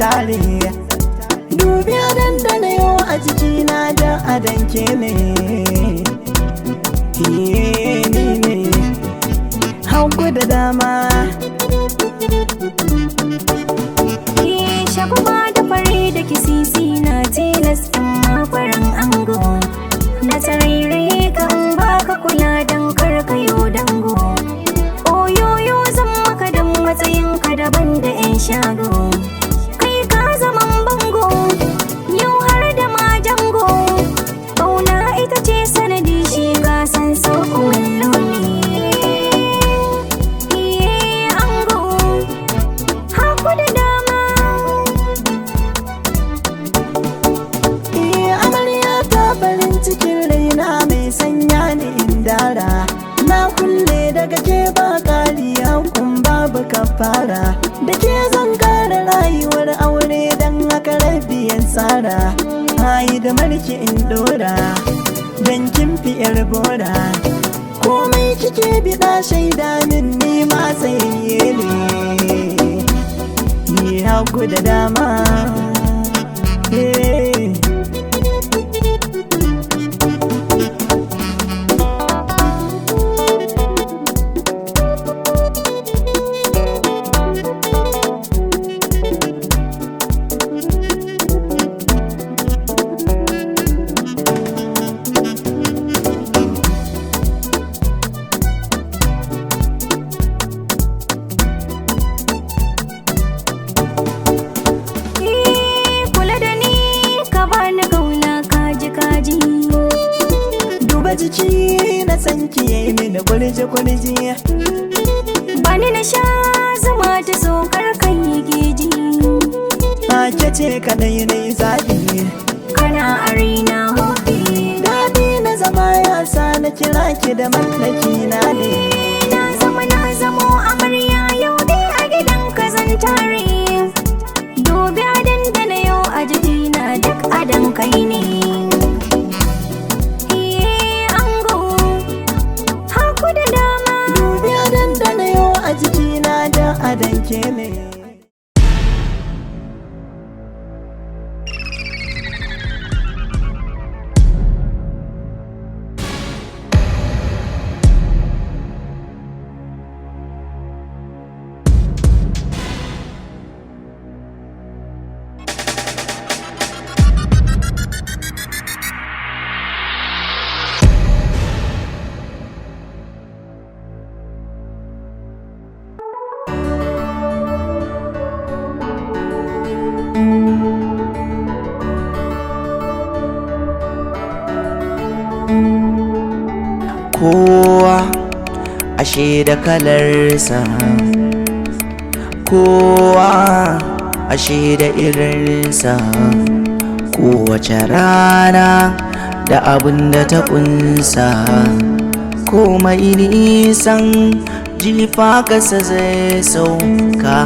tare. Dubi adan da na yau a jikina da adanke ne. Ni ne hagu da dama. Shaguma da fari da kisisi na tilas ɗin makwaran ango. Na tsarairaye kan baka kula don karkayo dango. Oyoyo zan maka don matsayinka daban da 'yan shago. Kai ka zaman bango yau har da majango. Ƙauna ita ce sanadi shi gasan sauko wallo ne. Ango haku da dama. Amarya ta farin cikin raina mai sanya ni indara. Na kulle daga ke ba kariya kun babu kafara. Da ke zan kara rayuwar aure don haka rabiyan tsara. Hayi da marki in dora don kin fi yar bora. Komai kike biɗa shaida min ni ma tsayayye ne. Ni hagu da dama. Duba jiki na san ki yayi mini kurji. Bani na sha zama ta so karkan yi geji. Ake ce kadai na yi zaɓi. Kana a raina hobi. Daɗi na zama ya sa na kira ki da mallaki na ne. Na zamo amarya yau dai a gidan ka zan tare. Dubi adan da na yau a jikina duk adan kai ne. Jikina da adanke ne. Kowa ashe da kalarsa, kowa ashe da irinsa. Kowace rana da abin da ta kunsa. Komai nisan jifa kasa zai sauka.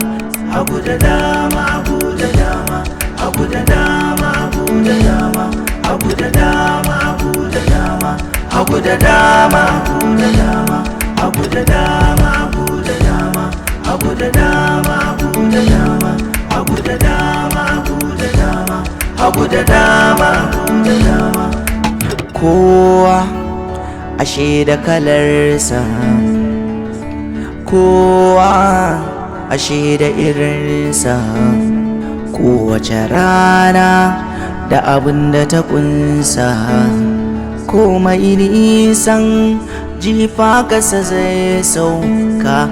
Hagu da dama, hagu da dama, hagu da dama, hagu da dama, hagu da dama, hagu da dama, hagu da dama, hagu da dama, hagu da dama, hagu da dama, hagu da dama, hagu da dama, hagu da dama, hagu da dama, hagu da dama. Kowa ashe da kalarsa, kowa ashe da irinsa. Kowace rana da abin da ta kunsa. Komai nisan jifa kasa zai sauka.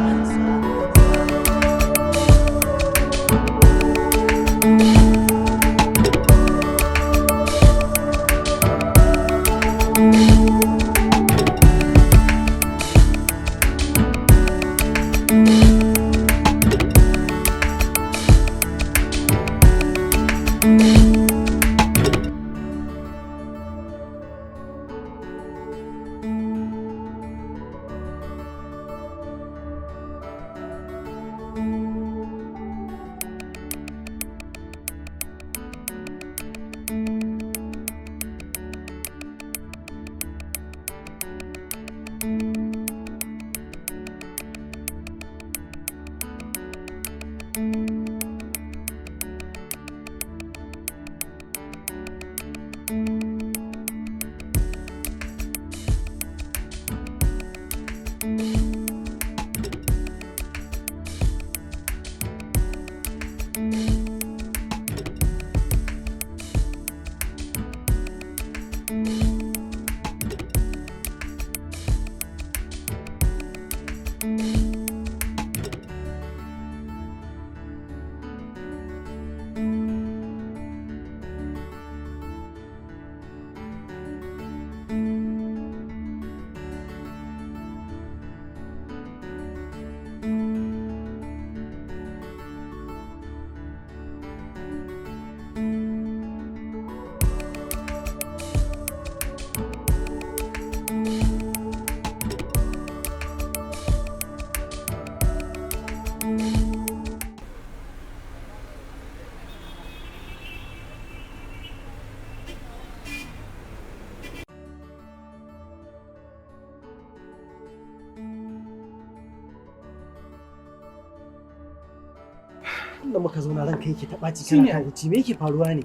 da muka zo na ranka yake ta ɓaci kana kan wuce me yake faruwa ne?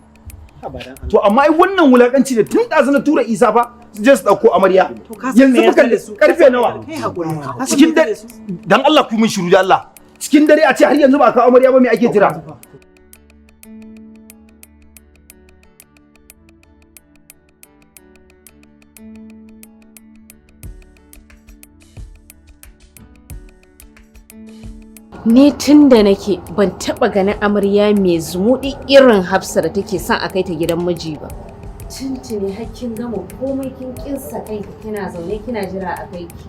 To amma ai wannan wulakanci da tun ɗazu na tura Isa fa su je su ɗauko amarya. Yanzu muka karfe nawa? Cikin dare dan Allah ku mun shiru da Allah. Cikin dare a ce har yanzu ba kawo amarya ba me ake jira? Ni tun da nake ban taɓa ganin amarya mai zumuɗi irin Hafsa da take son a kai ta gidan miji ba. Tuntuni har kin gama komai kin kinsa kanki kina zaune kina jira a kai ki.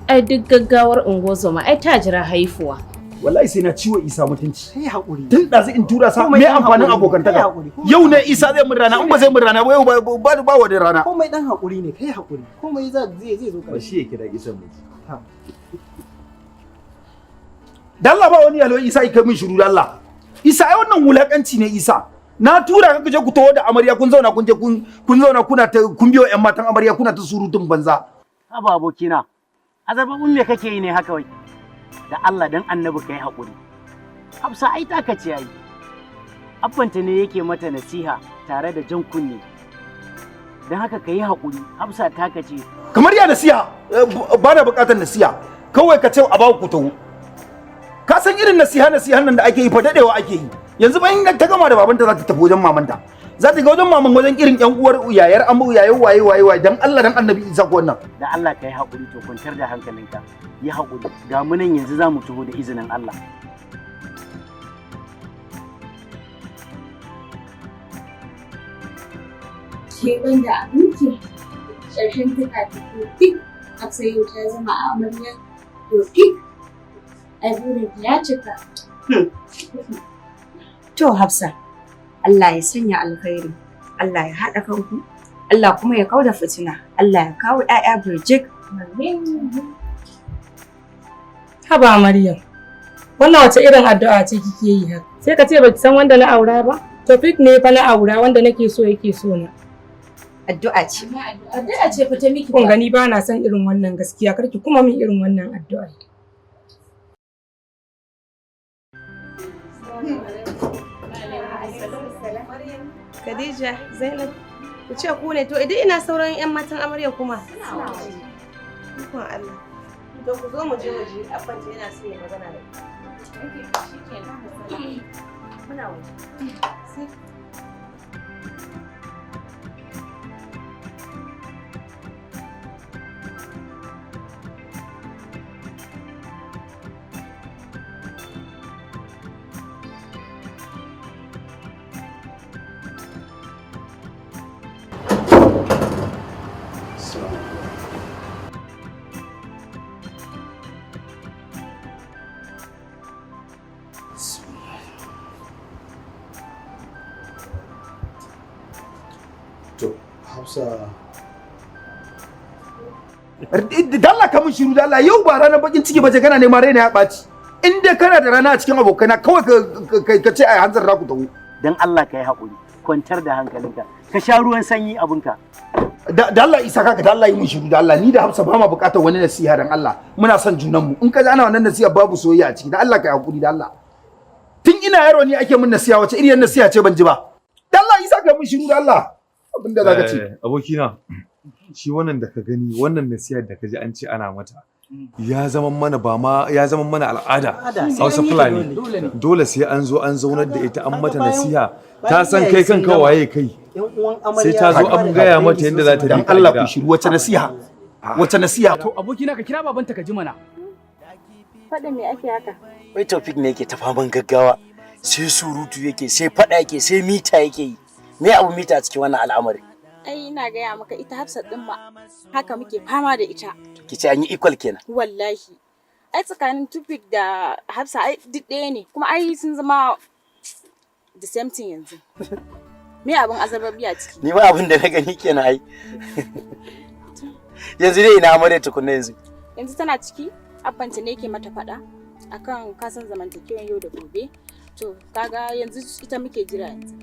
Ai duk gaggawar ungozoma ai ta jira haifuwa. Wallahi sai na ciwo Isa mutunci. Kai hakuri. Tun ɗazu in tura sa me amfanin abokantaka? Yau ne Isa zai mun rana in ba zai mun rana ba yau ba wa da rana. Komai dan hakuri ne kai hakuri. Komai zai zo ka. Ba shi yake da Isa mu. Dalla ba wani yalo Isa kai min shiru dalla. Isa ai wannan wulakanci ne Isa. Na tura ka je ku tawo da amarya kun zauna kun je kun zauna kuna ta kun biyo ƴan matan amarya kuna ta surutun banza. Haba abokina. Azarbabin me kake yi ne haka wai? Da Allah dan Annabi kai hakuri. Hafsa ai taka ce yayi. Abbanta ne yake mata nasiha tare da jan kunne. Dan haka kai hakuri. Hafsa taka ce. Kamar ya nasiha ba na bukatar nasiha. Kawai ka ce a ba ku tawo. Ka san irin nasihan nan da ake yi fa dadewa ake yi yanzu ba in ta gama da babanta za ta tafi wajen mamanta za ta ga wajen maman wajen irin yan uwar yayar amu yayar waye dan Allah dan Annabi Isa ko wannan da Allah kai hakuri to kwantar da hankalinka yi hakuri ga mu nan yanzu zamu taho da izinin Allah ke banda abinki ƙarshen tuka ta duk Hafsa yau ta zama amarya to duk ai burin ya cika. To Hafsa, Allah ya sanya alkhairi, Allah ya haɗa kanku, Allah kuma ya kauda fitina, Allah ya kawo ‘ya'ya birjik. Haba Maryam, wannan wace irin addu'a ce kike yi haka? Sai ka ce baki san wanda na aura ba? Tofik ne fa na aura wanda nake so yake so na. Addu'a ce. Addu'a ce fa ta miki. Kun gani ba na son irin wannan gaskiya, karki kuma min irin wannan addu'a. Khadija, Zainab, ku ce ku ne to idan ina sauran 'yan matan amarya kuma. Ikon Allah. To ku zo mu je abban yana so ya magana da ku. Muna waje. Hausa. Dalla ka mun shiru dalla yau ba ranar bakin ciki bace kana neman raina ya ɓaci. In dai kana da rana a cikin abokaina kawai ka ce ai hanzar ku tawo. Dan Allah kai hakuri, kwantar da hankalinka. Ka sha ruwan sanyi abinka. Da Allah isa kaka da Allah yi mun shiru da Allah ni da Hafsa ba ma bukatar wani nasiha dan Allah. Muna son junan mu. In ka ji ana wannan nasiha babu soyayya a ciki da Allah kai hakuri da Allah. Tun ina yaro ni ake mun nasiha wace iriyar nasiha ce ban ji ba. Da Allah isa ka mun shiru da Allah. Abinda zaka ce. Abokina shi wannan da ka gani wannan nasihar da ka ji an ce ana mata ya zama mana al'ada Hausa Fulani. Dole sai an zo an zaunar da ita an mata nasiha ta san kai kanka waye kai. Sai ta zo an gaya mata yadda za ta dan Allah ku shiru wace nasiha to abokina ka kira babanta ka ji mana. Faɗin me ake haka? Wai Taufik ne yake ta faman gaggawa, sai surutu yake, sai faɗa yake, sai mita yake yi. Me abu mita a cikin wannan al'amari? Ai ina gaya maka ita Hafsat din ma haka muke fama da ita. Kice an yi equal kenan. Wallahi. Ai tsakanin Taufik da Hafsa ai duk ɗaya ne, kuma ai sun zama the same thing yanzu. Me abin azarbabi a ciki? Ni ma abin da na gani kenan ai. Yanzu dai ina amarya tukunna yanzu. Yanzu tana ciki? Abbanta ne ke mata faɗa akan kasan zamantakewan yau da gobe. To kaga yanzu ita muke jira yanzu.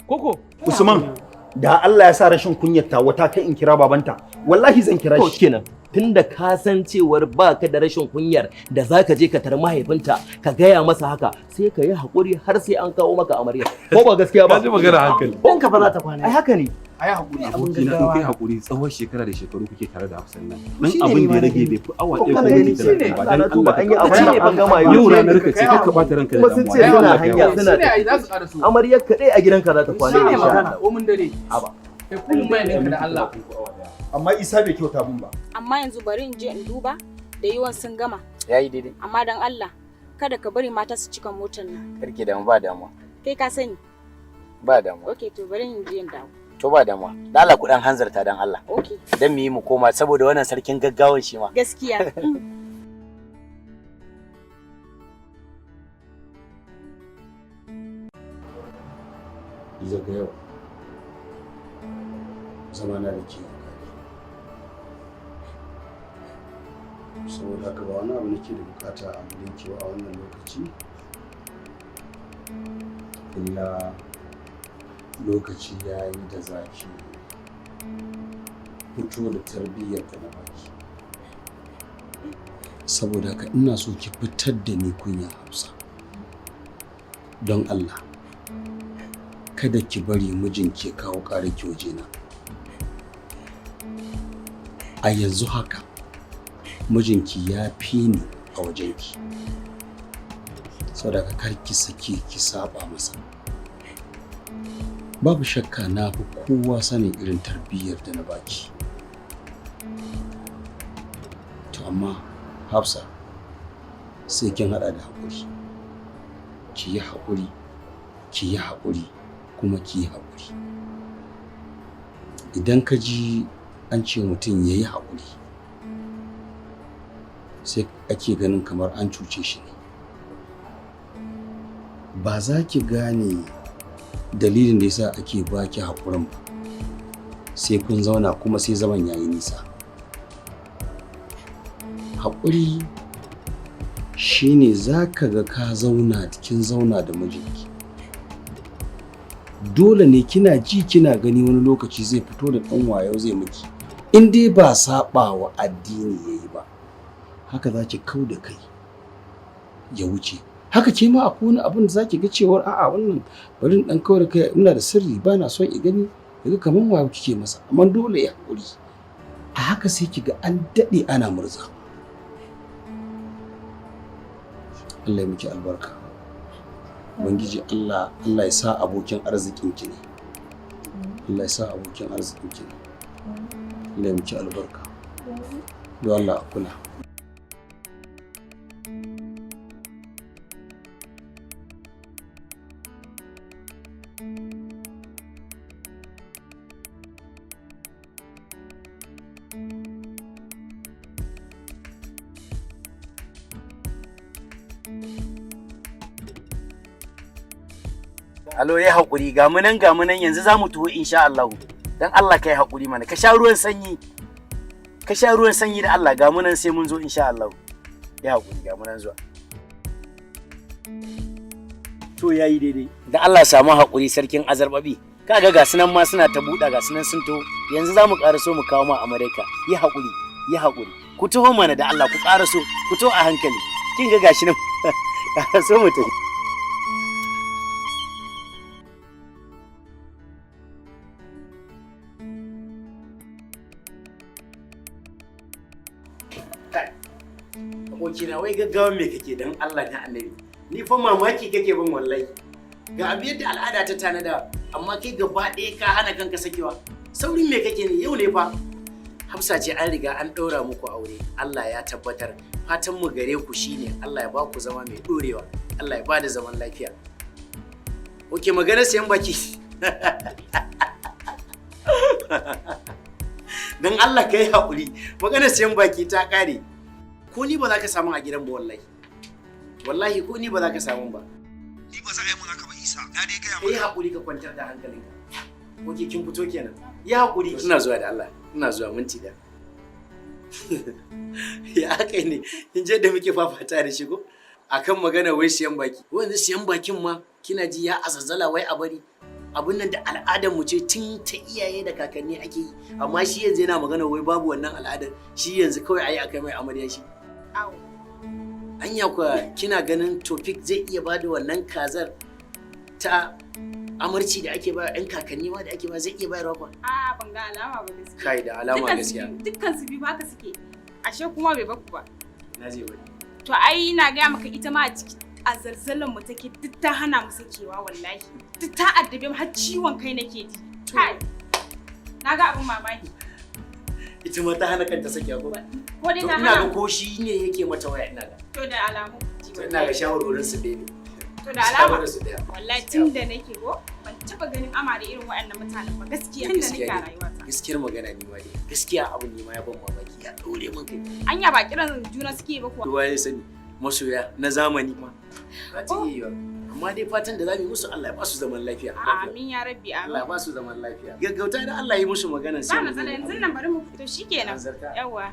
Koko Usman, da Allah ya sa rashin kunyar ta wata kai in kira babanta, wallahi zan kira shi. Kenan tunda ka san cewar ba ka da rashin kunyar da zaka je ka tar mahaifinta ka gaya masa haka, sai ka yi hakuri har sai an kawo maka amarya. Ko ba gaskiya ba? Ka ji magana hankali. Dan ka fa za ta kwana. Ai haka ne. ai hakuri abokina in kai hakuri tsawon shekara da shekaru kuke tare da Hafsan nan. Dan abin da ya rage bai fi awa ɗaya ko minti talatin ba dan Allah an yi abin da an gama yau ranar ka ce ka bata ranka da kuma sun ce suna hanya suna amaryar ka dai a gidanka za ta kwana ne magana ko mun dare aba kai kullum mai ne da Allah amma Isa bai kyauta mun ba amma yanzu bari in je in duba da yiwon sun gama yayi daidai amma dan Allah kada ka bari mata su cika motar nan karki da mu ba damuwa kai ka sani ba damuwa okay to bari in je in dawo to ba damuwa da Allah ku dan hanzarta dan Allah okay dan mu yi mu koma saboda wannan sarkin gaggawan shi ma gaskiya daga yau zamana da ke saboda haka ba wani abu nake da bukata a gurin ki a wannan lokaci illa lokaci ya yi da zaki fito da tarbiyyar da na baki saboda haka ina so ki fitar da ni kunya Hafsa don Allah kada ki bari mijinki ya kawo ƙararki wajena a yanzu haka mijinki ya fi ni a wajenki saboda kar ki sake ki saba masa babu shakka na fi kowa sanin irin tarbiyyar da na baki to amma Hafsa sai kin hada da haƙuri ki yi haƙuri ki yi haƙuri kuma ki yi haƙuri idan ka ji an ce mutum ya yi haƙuri sai ake ganin kamar an cuce shi ne ba za ki gane dalilin da yasa ake baki haƙurin ba sai kun zauna kuma sai zaman yayi nisa haƙuri shine za ka ga ka zauna kin zauna da mijinki dole ne kina ji kina gani wani lokaci zai fito da ɗan wayo zai miki in dai ba saɓa wa addini yayi ba haka za ki kau da kai ya wuce haka ke ma akwai wani abin da za ki ga cewar a'a wannan bari in ɗan kau da kai ina da sirri ba na son i gani daga kaman wayo kike masa amma dole ya haƙuri a haka sai ki ga an daɗe ana murza Allah ya miki albarka Ubangiji Allah ya sa abokin arzikinki ne. Allah ya sa abokin arzikinki ne. Allah ya miki albarka. Don Allah a kula. Alo ya haƙuri ga mu nan yanzu za mu tuwo insha Allah. Dan Allah kai haƙuri mana ka sha ruwan sanyi. Ka sha ruwan sanyi da Allah ga mu nan sai mun zo insha Allah. Ya haƙuri ga mu nan zuwa. To yayi daidai. Dan Allah samu haƙuri sarkin azarbabi. Kaga ga sunan ma suna ta buɗa ga sunan sun to yanzu za mu ƙaraso mu kawo ma Amerika. Yi haƙuri, yi haƙuri. Ku taho mana da Allah ku ƙaraso, ku taho a hankali. Kin ga gashi nan. Ƙaraso mu tafi. Abokina wai gaggawa me kake dan Allah na Annabi? Ni fa mamaki kake bin wallahi. Ga abin yadda al'ada ta tanada amma kai gaba ɗaya ka hana kanka sakewa. Saurin me kake ne yau ne fa? Hafsa ce an riga an ɗaura muku aure. Allah ya tabbatar. Fatan mu gare ku shine Allah ya ba ku zama mai ɗorewa. Allah ya ba da zaman lafiya. Oke magana sayan baki. Dan Allah ka yi haƙuri. Magana sayan baki ta ƙare. Ko ni ba za ka samu a gidan ba wallahi. Wallahi ko ni ba za ka samu ba. Ni ba za a yi mun haka ba Isa. Na dai gaya maka. Yi haƙuri ka kwantar da hankalinka. Oke kin fito kenan. Yi haƙuri. Ina zuwa da Allah. Ina zuwa minti da. Ya haka ne. Kin je da muke fafata da shi ko? Akan magana wai siyan baki. Wanda siyan bakin ma kina ji ya azazzala wai a bari. Abun nan da al'adar mu ce tun ta iyaye da kakanni ake yi. Amma shi yanzu yana magana wai babu wannan al'adar. Shi yanzu kawai ayi akai mai amarya shi. Awo. Anya kuwa kina ganin Tofik zai iya bada wannan kazar ta amarci da ake ba yan kakanni ma da ake ba zai iya bayarwa kwa? A ban ga alama ba gaskiya. Kai da alama gaskiya. Dukkan su biyu haka suke. Ashe kuma bai baku ba. Na je bari. To ai na ga maka ita ma a ciki a zalzalan mu take duk ta hana mu sakewa wallahi. Duk ta addabe mu har ciwon kai nake ji. Kai. Na ga abun mamaki. Ita ma ta hana kanta sakewa ko? Ko dai ta hana. Ina ga ko shi ne yake mata waya ina ga. To da alamu. Ina ga shawarorin su baby. To da alama. Wallahi tun da nake ko ban taba ganin amare irin waɗannan mutanen ba gaskiya tun da nake a rayuwata. Gaskiyar magana ni ma dai. Gaskiya abun ni ma ya ban mamaki ya dore min kai. Anya ba kiran juna suke ba kuwa. Kowa ya sani masoya na zamani ma. Ba ta yi amma dai fatan da zamu yi musu Allah ya ba su zaman lafiya. Amin ya rabbi amin. Allah ya ba su zaman lafiya. Gaggauta da Allah ya yi musu magana sai. Ba matsala yanzu nan bari mu fito shikenan. Yawwa.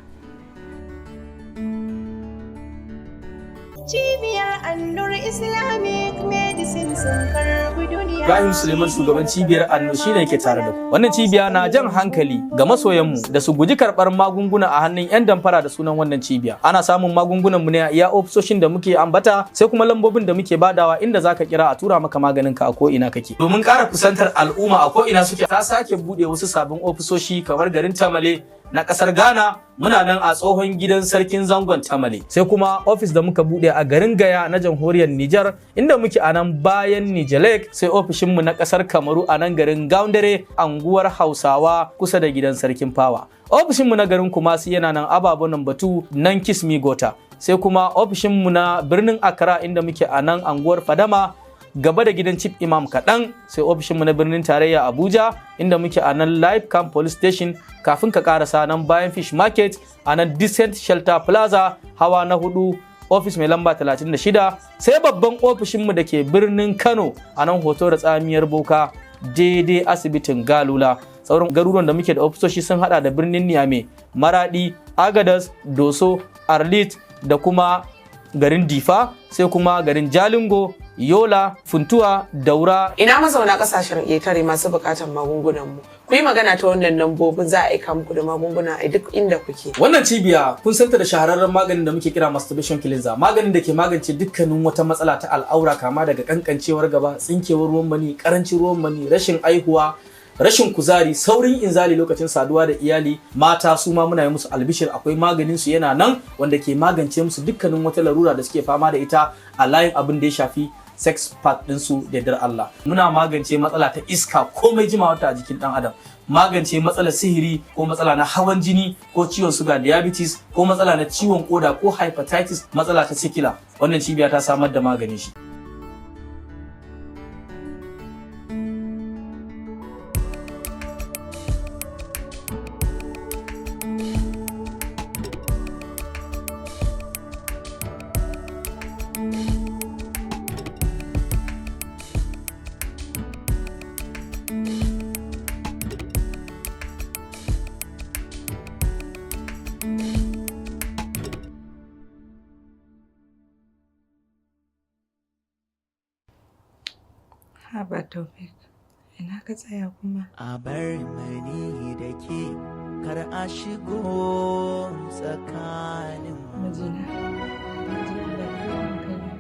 Cibiyar Annur Islamic Medicine sun karbi duniya. Ibrahim Suleiman shugaban cibiyar Annur shine yake tare da ku. Wannan cibiya na jan hankali ga masoyanmu da su guji karɓar magunguna a hannun 'yan damfara da sunan wannan cibiya. Ana samun magungunan mu ne a iya ofisoshin da muke ambata sai kuma lambobin da muke badawa inda zaka kira a tura maka maganin ka a ko ina kake. Domin ƙara kusantar al'umma a ko ina suke ta sake bude wasu sabbin ofisoshi kamar garin Tamale na kasar Ghana muna nan a tsohon gidan sarkin zangon Tamale sai kuma ofis da muka bude a garin Gaya na jamhuriyar Nijar inda muke a nan bayan Nijalek sai ofishin mu na kasar Kamaru a nan garin Gaundare anguwar Hausawa kusa da gidan sarkin Fawa ofishin mu na garin Kumasi yana nan Ababo number 2 nan Kismi Gota sai kuma ofishin mu na birnin Accra inda muke a nan anguwar Fadama gaba da gidan chief imam kaɗan sai ofishinmu na birnin tarayya Abuja inda muke a nan Live Camp Police Station kafin ka karasa nan bayan Fish Market a nan Decent Shelter Plaza hawa na 4 ofis mai lamba 36 sai babban ofishinmu da ke birnin Kano a nan hoto da tsamiyar Boka daidai asibitin Galula sauran garuruwan da muke da ofisoshi sun hada da birnin Niamey, Maradi, Agadas, Doso, Arlit da kuma garin Difa sai kuma garin Jalingo, Yola, Funtuwa, Daura. Ina mazauna kasashen ƙetare masu buƙatar magungunan mu. Ku yi magana ta wannan lambobin za a aika muku da magunguna a duk inda kuke. Wannan cibiya kun santa da shahararren maganin da muke kira masturbation cleanser, maganin da ke magance dukkanin wata matsala ta al'aura kama daga kankancewar gaba, tsinkewar ruwan mani, karancin ruwan mani, rashin aihuwa, rashin kuzari, saurin inzali lokacin saduwa da iyali. Mata su ma muna yi musu albishir akwai maganin su yana nan wanda ke magance musu dukkanin wata larura da suke fama da ita a layin abin da ya shafi sex part ɗinsu da yardar Allah. Muna magance matsala ta iska komai jimawa ta a jikin ɗan adam, magance matsalar sihiri ko matsala na hawan jini ko ciwon suga diabetes ko matsala na ciwon koda ko hepatitis, matsala ta sikila. Wannan cibiya ta samar da magani shi. Haba Tofik, ina ka tsaya kuma? A bar mani da ke kar a shigo tsakanin Mijina,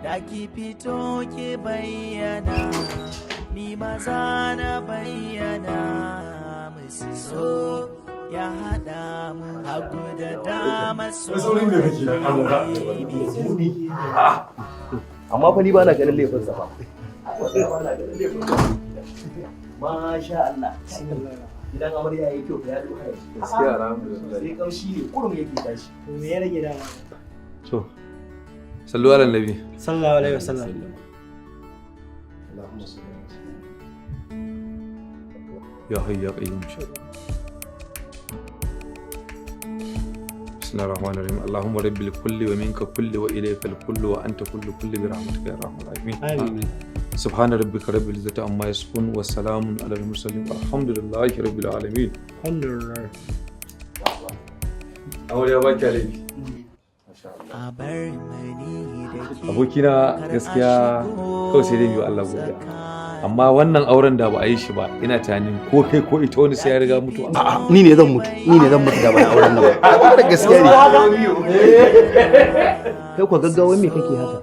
da ki fito ki bayyana, ni maza na bayyana musu so ya haɗa mu hagu da dama so amma fa ni ba na ganin laifin sa ba. Masha Allah. Gidan amarya yayi kyau ya duka shi. Gaskiya alhamdulillah. Sai kaushi ne kurum yake tashi. To me ya rage dama? To, sallu ala nabi. Sallallahu alaihi wasallam. Ya hayyu ya qayyum. بسم الله الرحمن الرحيم اللهم رب الكل ومنك كل وإليك الكل وأنت كل برحمتك يا أرحم الراحمين آمين. سبحان ربك رب العزة عما يصفون والسلام على المرسلين والحمد لله رب العالمين. الحمد لله. أول يا باكي عليك. abokina gaskiya kawai sai dai biyu Allah godiya amma wannan auren da ba a yi shi ba ina tunanin ko kai ko ita wani sai ya riga mutu. A'a ni ne zan mutu da ba auren nan ba. Wannan gaskiya ne. Kai kwa gaggawa me kake haka?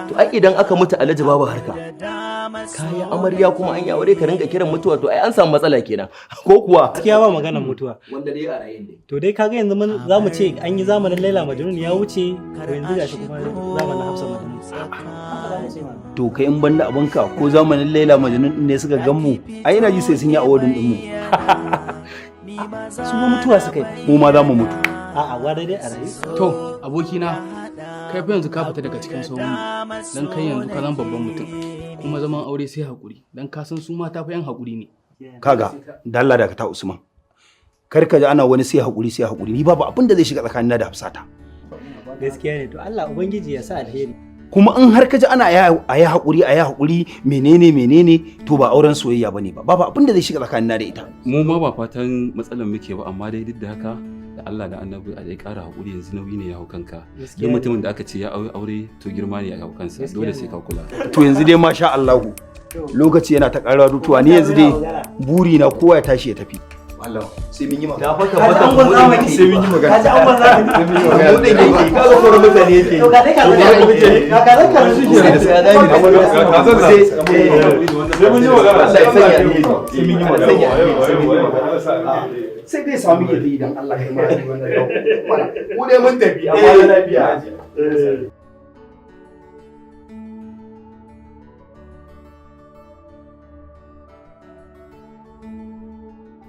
To ai idan aka mutu Alhaji babu harka. Kayan amarya kuma an yi aure ka ringa kiran mutuwa to ai an samu matsala kenan. Ko kuwa? Gaskiya ba maganar mutuwa. Wanda dai a rayin dai. To dai kaga yanzu mun za mu ce an yi zamanin Laila Majnun ya wuce to yanzu gashi kuma zamanin Hafsa Majnun. To kai in banda abinka ko zamanin Laila Majnun ne suka gan mu ai ina ji sai sun yi awardin din mu. Su ma mutuwa suka yi. Mu ma za mu mutu. A'a wa dai a rayu. To abokina kai fa yanzu ka fita daga cikin sauran dan kai yanzu ka zama babban mutum kuma zaman aure sai hakuri dan ka san su mata fa yan hakuri ne. Kaga da Allah da ka ta Usman. Kar ka ji ana wani sai hakuri ni babu abin da zai shiga tsakanina da Hafsata. Gaskiya ne to Allah ubangiji ya sa alheri. Kuma in har ka ji ana a yi haƙuri menene to ba auren soyayya bane ba babu abin da zai shiga tsakanina da ita. Mu ma ba fatan matsalan muke ba amma dai duk da haka da Allah da Annabi a dai ƙara haƙuri yanzu nauyi ne ya hau kanka. Duk mutumin da aka ce ya aure to girma ne ya hau kansa dole sai ka kula. To yanzu dai masha Allah lokaci yana ta ƙara rutuwa ni yanzu dai buri na kowa ya tashi ya tafi. Allah sai mun yi magana. Da baka sai mun yi magana. Kaji an banza sai mun yi magana. Mu dai yake kaga ko mutane yake. To ga dai ka ka shi ke. Sai da ni. Ka san sai mun yi magana. Allah ya sanya ni. Sai mun yi magana. Sai dai sami yadda idan Allah ya yi wannan. Mu dai mun tafi amma lafiya.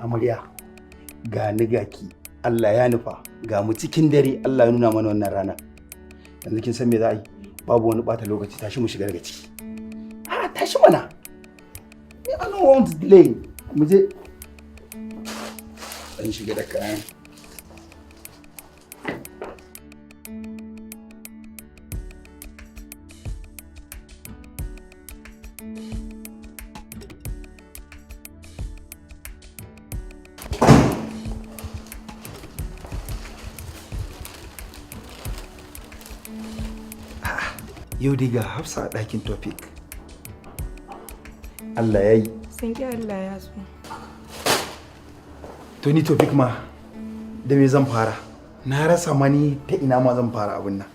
Amarya ga ni ga ki Allah ya nufa ga mu cikin dare Allah ya nuna mana wannan rana yanzu kin san me za a yi babu wani bata lokaci tashi mu shiga daga ciki tashi mana I don't want to delay mu je an shiga da kayan yau dai ga Hafsa a ɗakin Tofik. Allah ya yi. Sun ƙi Allah ya so. To ni Tofik ma da me zan fara? Na rasa mani ta ina ma zan fara abin nan.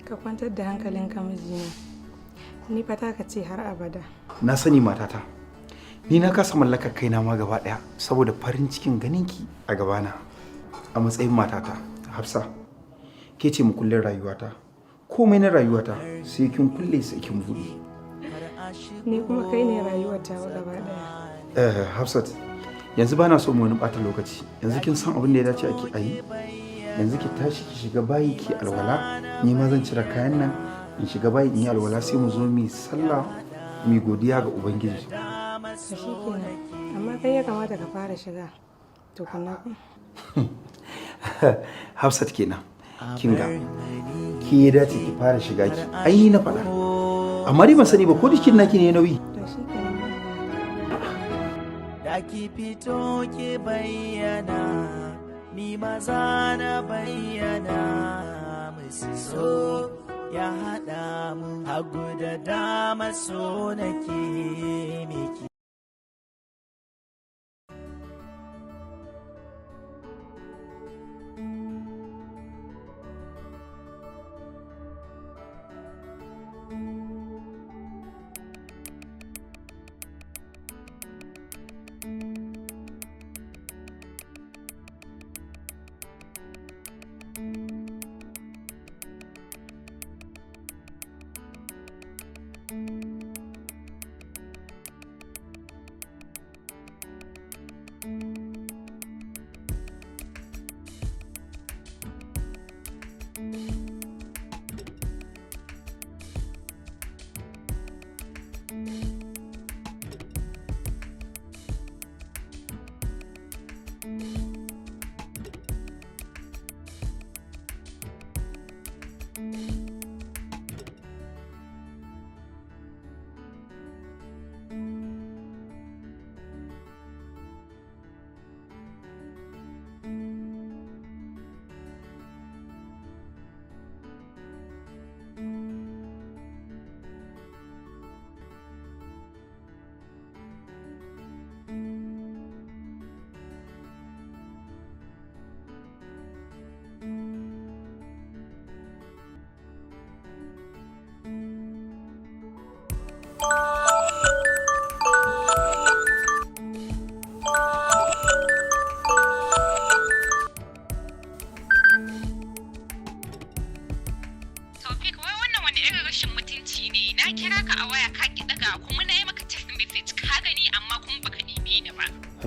Ka kwantar da hankalinka mijina. Ni fata ka ce har abada. Na sani matata. Ni na kasa mallakar kaina ma gaba ɗaya saboda farin cikin ganinki a gabana a matsayin matata. Hafsa, ke ce mukullin rayuwata. Komai na rayuwata sai kin kulle sai kin buɗe. Ni kuma kai ne rayuwata gaba ɗaya. Hafsat, yanzu ba na so mu wani ɓata lokaci. Yanzu kin san abin da ya dace ake ayi. Yanzu ki tashi ki shiga bayi ki alwala. Ni ma zan cire kayan nan in shiga bayi in yi alwala sai mu zo mu yi sallah mu godiya ga Ubangiji. Shi kenan. Amma kai ya kamata ka fara shiga. Tukunna ku. Hafsat kenan. Kinga ki ya dace ki fara shiga ki. Ai ni na faɗa. Amma dai ban sani ba ko dikin naki ne nauyi. Da ki fito ki bayyana ni maza na bayyana musu so ya haɗa mu hagu da dama so nake miki.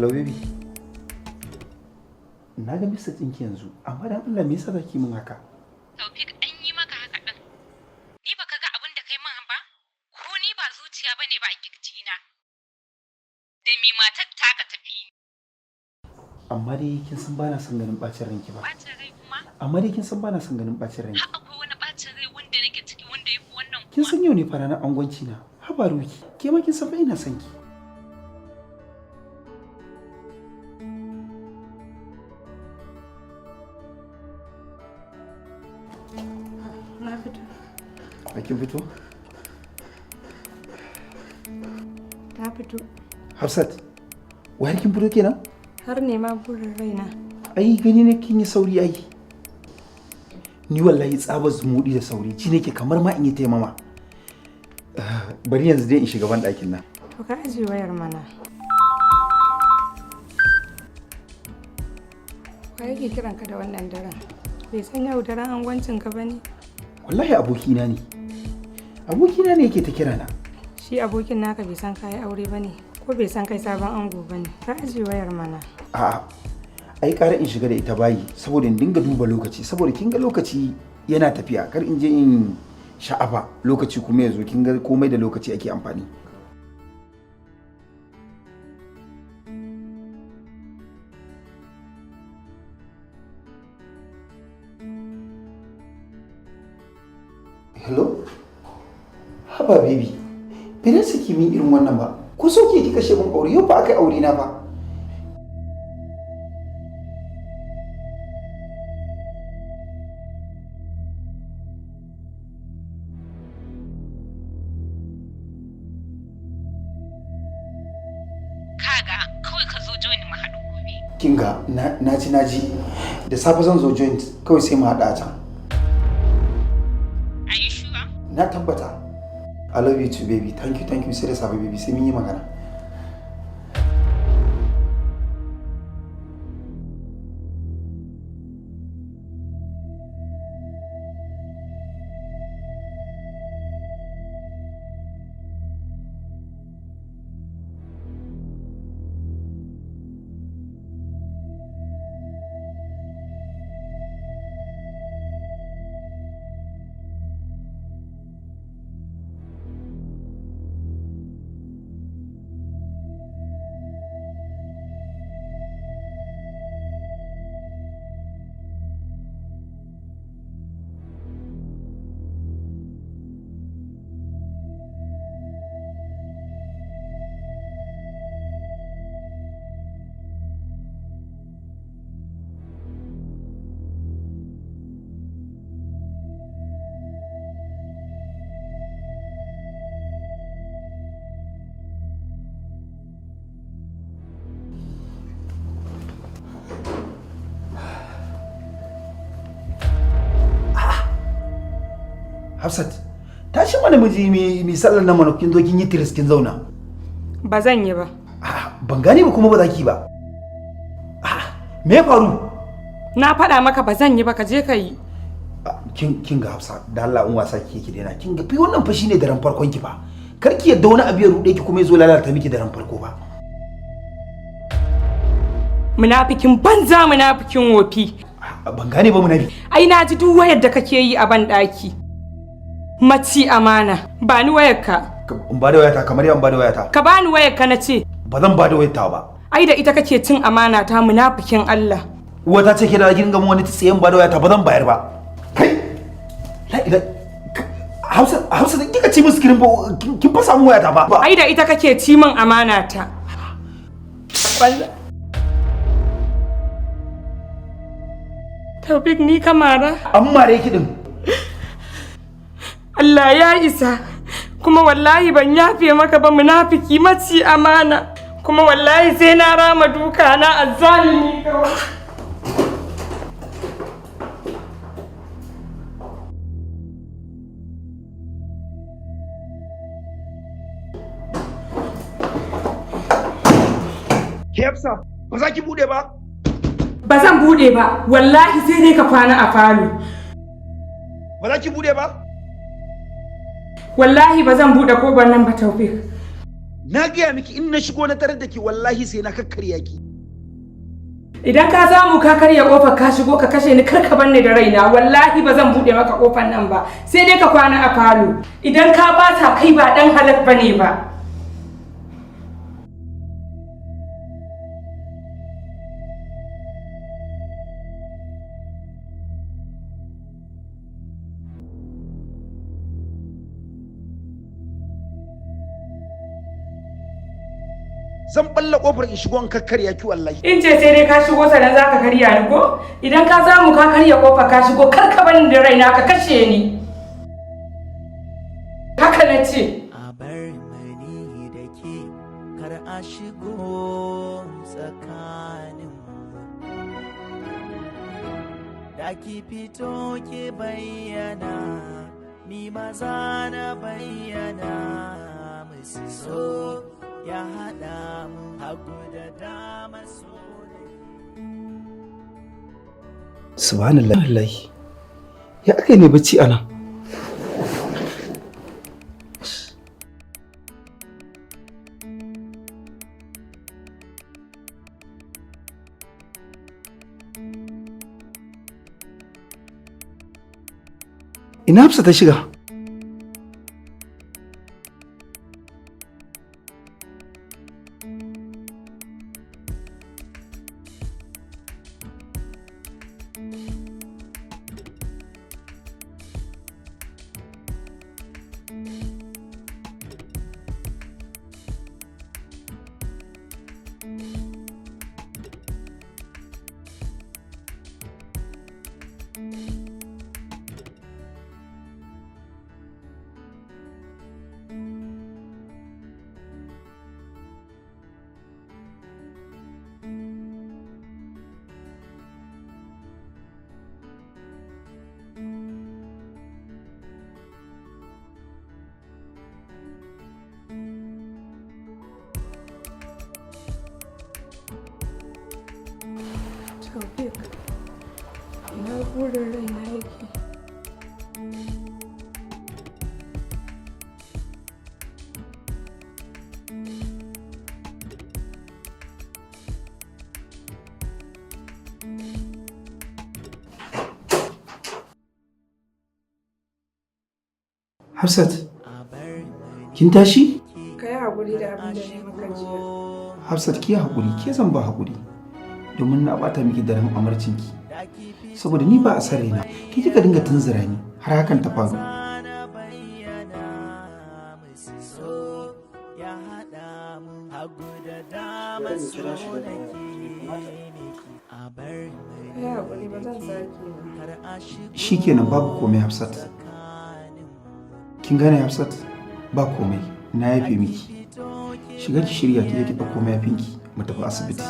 Hello baby. Na ga message ɗinki yanzu, amma dan Allah me yasa zaki min haka? Taufik an yi maka haka ɗin. Ni baka ga abin da kai min ba? Ko ni ba zuciya bane ba a kirjina. Da me matar taka tafi. Amma dai kin san bana son ganin bacin ranki ba. Bacin rai kuma? Amma dai kin san bana son ganin bacin ranki. Har akwai wani bacin rai wanda nake ciki wanda yafi wannan kuma. Kin san yau ne fa ranar angwanci na. Haba Ruki, ke ma kin san fa ina son ki. Na fito. Kin fito? Ta fito. Hafsat, wayar kin fito kenan? Har ne ma burin raina. Ai gani ne kin yi sauri ai. Ni wallahi tsabar zumuɗi da sauri ci nake kamar ma in yi taimama. Bari yanzu dai in shiga ban ɗakin nan. To ka aje wayar mana. Wa yake kiran ka da wannan daren? Bai san yau daren angwancin ka bane? Wallahi abokina ne. Abokina ne yake ta kira na. Shi abokin naka bai san kai aure bane ko bai san kai sabon ango bane. Ka aje wayar mana. A'a. Ai ƙara in shiga da ita bayi saboda in dinga duba lokaci saboda kin ga lokaci yana tafiya kar in je in sha'afa lokaci kuma yazo kin ga komai da lokaci ake amfani. Hello? Haba baby. Bai saki min irin wannan ba. Ko sauke ki kashe min aure yau ba aka yi aure na ba. Kinga na ji da safe zan zo joint kawai sai mu haɗa a can. Are you sure? Na tabbata. I love you too baby. Thank you sai da safe baby sai mun yi magana. Hafsat, tashi mana miji mi sallar nan mana kin zo kin yi tiris kin zauna. Ba zan yi ba. Ban gane ba kuma ba za ki ba. Me ya faru? Na faɗa maka ba zan yi ba ka je ka yi. Kin ga Hafsa, da Allah in wasa kike daina. Kin ga fi wannan fa shine daren farkon ki ba. Kar ki yadda wani abu ya rude ki kuma ya zo lalata miki daren farko ba. Munafikin banza munafikin wofi. Ban gane ba munafi. Ai na ji duk wayar da kake yi a ban daki. Maci amana, ba ni wayarka. In ba da wayata kamar yan ba da wayata. Ka bani wayarka na ce. Ba zan ba da wayata ba. Ai da ita kake cin amana ta munafikin Allah. Wata ce ke da kin ga mu wani tsiyen ba da wayata ba zan bayar ba. Kai. La ila Hausa da kika ci min screen ba kin fa samu wayata ba. Ai da ita kake ci min amana ta. Taufik ni kamara. An mare ki din. Allah ya isa kuma wallahi ban yafe maka ba munafiki maci amana kuma wallahi sai na rama duka na azzalimi kawai. Ke Hafsa, ba za ki bude ba? Ba zan bude ba, wallahi sai dai ka kwana a falo. Ba za ki bude ba? Wallahi ba zan bude kobar nan ba Taufik. Na gaya miki in na shigo na tarar da ki wallahi sai na kakkarya ki. Idan ka samu ka karya kofar ka shigo ka kashe ni kar ka bar ni da raina wallahi ba zan bude maka kofar nan ba sai dai ka kwana a falo. Idan ka bata kai ba dan halak bane ba. Zan balla kofar in shigo in kakkarya ki wallahi. In ce sai dai ka shigo sannan zaka karya ni ko? Idan ka samu ka karya kofar ka shigo kar ka bar ni da raina ka kashe ni. Haka na ce. A bar mani da ke kar a shigo tsakanin da ki fito ki bayyana ni maza na bayyana musu so ya haɗa mu hagu da dama so. Subhanallah. Ya aka ne bacci ana? Ina Hafsa ta shiga? Taufik, ina burin raina yake. Hafsat, kin tashi? Ka yi haƙuri da abin da ne maka jiya. Hafsat ki haƙuri, ke zan ba haƙuri. Domin na bata miki daren amarcinki. Saboda ni ba a san raina, ki kika dinga tunzura ni har hakan ta faru. Shikenan babu komai Hafsat. Kin gane Hafsat? Ba komai, na yafe miki. Shiga ki shirya ki je ki ɗauko mayafinki mu tafi asibiti.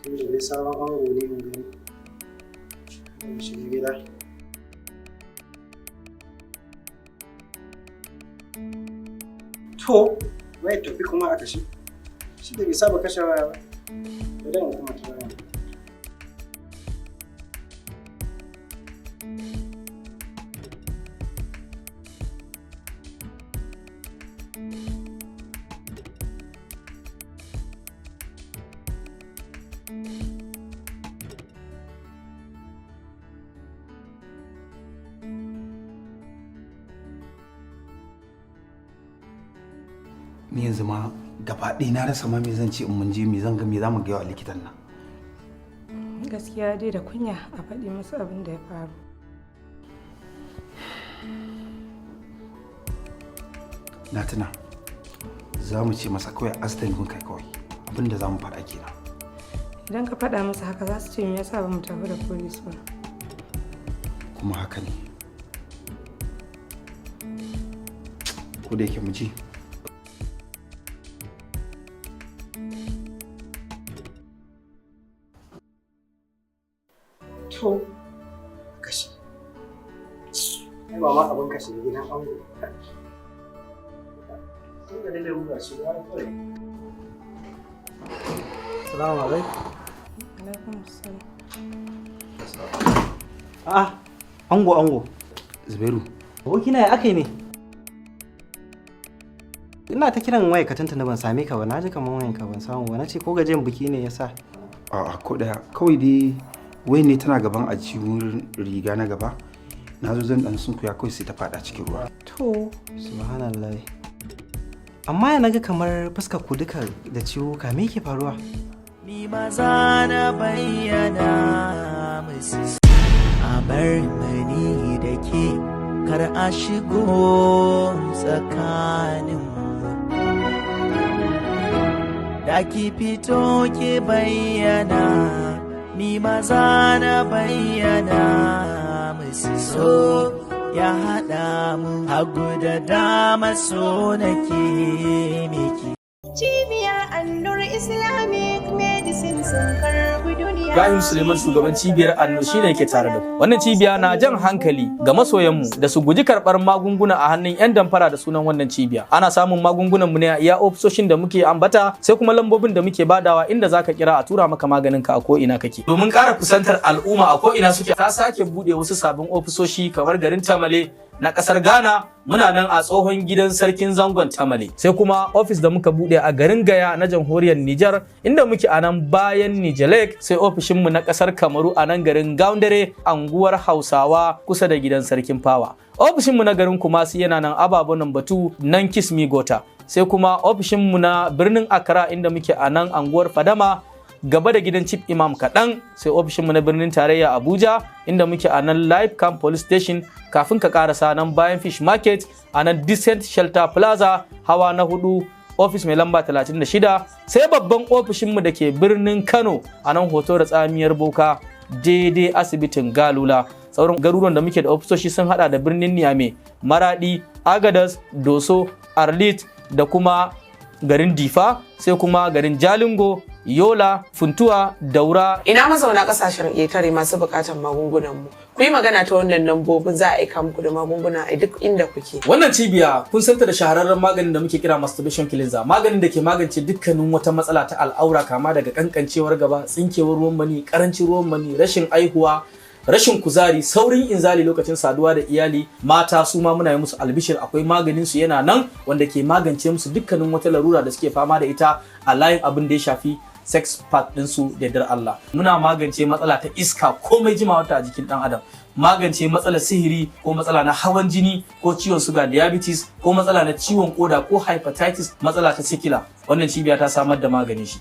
Tunda dai sabon ango ne mun gani. Mu shiga gida. To, wai tafi kuma a kashe. Shi da bai saba kashe waya ba. Bari mu kuma kira ni. Ni yanzu ma gaba ɗaya na rasa ma me zan ce in mun je me zan ga me za mu gaya wa likitan nan. Gaskiya dai da kunya a faɗi musu abin da ya faru. Na tuna za mu ce masa kawai accident kun kai kawai abin da za mu faɗa kenan. Idan ka faɗa masa haka za su ce me yasa ba mu tafi da police ba. Kuma haka ne. Ko da yake mu ji. To, kashe. Ai ba ma abin kashe gidan ango. Tun da dole ruwa shi ya kawai. Salamu alaikum. Alaikum salam. Ango. Zubairu. Abokina ya aka yi ne? Ina ta kiran waya ka tantana ban same ka ba, na ji kamar wayan ka ban samu ba, na ce ko gajen biki ne yasa. A'a ko daya, kawai dai wai ne tana gaban ajiyar riga na gaba. Na zo zan dan sunkuya kawai sai ta fada cikin ruwa. To, subhanallah. Amma ya naga kamar fuskar ku duka da ciwo, ka me yake faruwa? Ni maza na bayyana musu a bar mani da ke kar a shigo tsakaninmu. Da ki fito ki bayyana, ni maza na bayyana musu so ya haɗa mu hagu da dama so nake miki. Cibiyar Annur Islamic Medicine sun karbi duniya. Ibrahim Suleiman shugaban cibiyar Annur shine yake tare da ku. Wannan cibiya na jan hankali ga masoyanmu da su guji karɓar magunguna a hannun 'yan damfara da sunan wannan cibiya. Ana samun magungunan mu ne a iya ofisoshin da muke ambata, sai kuma lambobin da muke badawa inda zaka kira a tura maka maganin ka a ko ina kake. Domin ƙara kusantar al'umma a ko ina suke, ta sake bude wasu sabbin ofisoshi kamar garin Tamale na kasar Ghana. Muna nan a tsohon gidan sarkin zangon Tamale, sai kuma ofis da muka bude a garin Gaya na jamhuriyar Nijar, inda muke a nan bayan Nijalek, sai ofishin mu na kasar Kamaru a nan garin Gaundare, anguwar Hausawa kusa da gidan sarkin Fawa. Ofishin mu na garin Kumasi yana nan Ababo number 2 nan Kismi Gota, sai kuma ofishin mu na birnin Accra inda muke a nan anguwar Fadama gaba da gidan Chief Imam kaɗan, sai ofishinmu na birnin tarayya Abuja inda muke a nan Live Camp Police Station kafin ka karasa nan bayan Fish Market a nan Decent Shelter Plaza hawa na 4 ofis mai lamba 36, sai babban ofishinmu da ke birnin Kano a nan hoto da tsamiyar Boka daidai asibitin Galula. Sauran garuruwan da muke da ofisoshi sun hada da birnin Niamey, Maradi, Agadas, Doso, Arlit da kuma garin Difa, sai kuma garin Jalingo, Yola, Funtuwa, Daura. Ina mazauna kasashen ƙetare masu buƙatar magungunan mu. Ku yi magana ta wannan lambobin za a aika muku da magunguna a duk inda kuke. Wannan cibiya kun santa da shahararren maganin da muke kira masturbation cleanser, maganin da ke magance dukkanin wata matsala ta al'aura, kama daga kankancewar gaba, tsinkewar ruwan mani, karancin ruwan mani, rashin aihuwa, rashin kuzari, saurin inzali lokacin saduwa da iyali. Mata su ma muna yi musu albishir, akwai maganin su yana nan wanda ke magance musu dukkanin wata larura da suke fama da ita a layin abin da ya shafi sex part ɗinsu da dar Allah. Muna magance matsala ta iska komai jimawa ta a jikin ɗan adam, magance matsalar sihiri ko matsala na hawan jini ko ciwon suga diabetes ko matsala na ciwon koda ko hepatitis, matsala ta sikila. Wannan cibiya ta samar da magani shi.